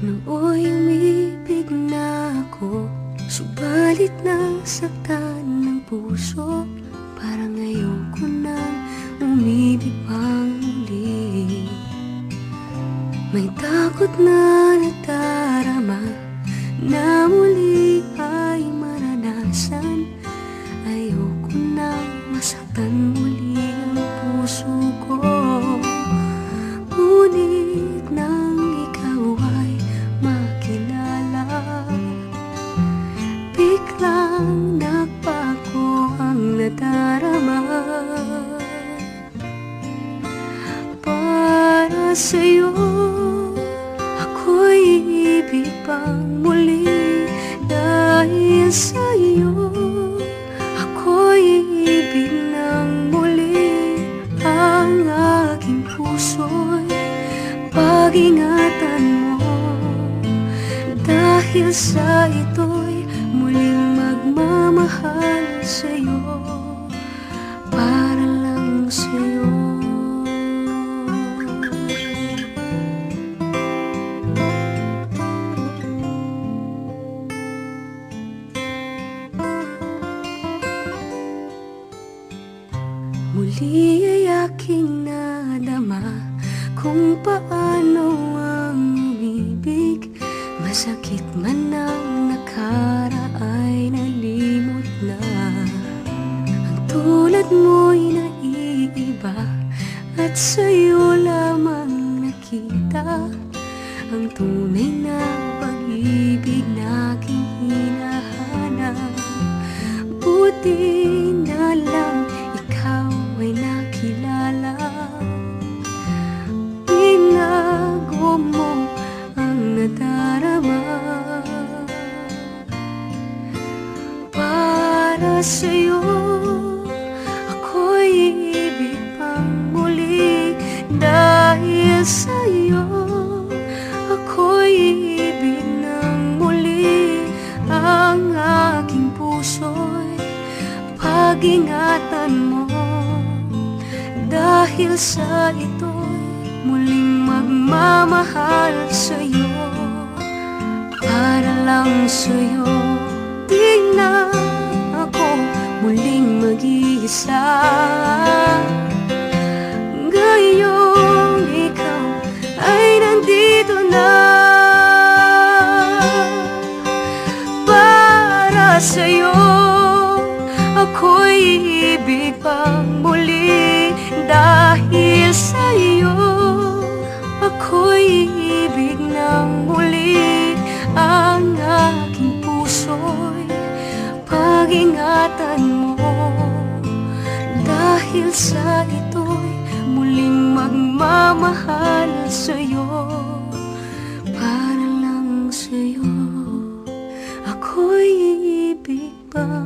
Nooy umibig na ako, subalit nasaktan ng puso. Parang ayoko nang umibig pang muli. May takot na nadarama na muli ay maranasan. Ayoko nang masaktan muli ang puso ko. Ngunit nang ikaw ay makilala, biglang nagbago ang nadarama. Para sa'yo ako'y ibig pang muli. Dahil sa'yo ako'y ibig ng muli. Ang aking puso'y pag-ingatan mo. Dahil sa ito'y muling magmamahal sa'yo, para lang sa'yo. Muli ay aking nadama kung paano ang umibig. Masakit man ang nakaraay, nalimot na. Ang tulad mo'y naiiba, at sa'yo lamang nakita ang tunay na pag-ibig na aking hinahanap. Buti na lang ikaw ay nakilala. Binago mo ang nadarama. Para sa'yo ako'y ibig pang muli. Dahil sa'yo ako'y ibig ng muli. Ang aking puso'y pag-ingatan mo. Dahil sa ito'y muling magmamahal sa'yo, para lang sa'yo. Di na ako muling mag-iisa. Ngayong ikaw ay nandito na. Para sa'yo ako'y ibig pang muli. Dahil sa'yo ako'y ibig ng muli. Ang aking puso'y pag-ingatan mo. Dahil sa ito'y muling magmamahal sa'yo, para lang sa'yo. Ako'y ibig pa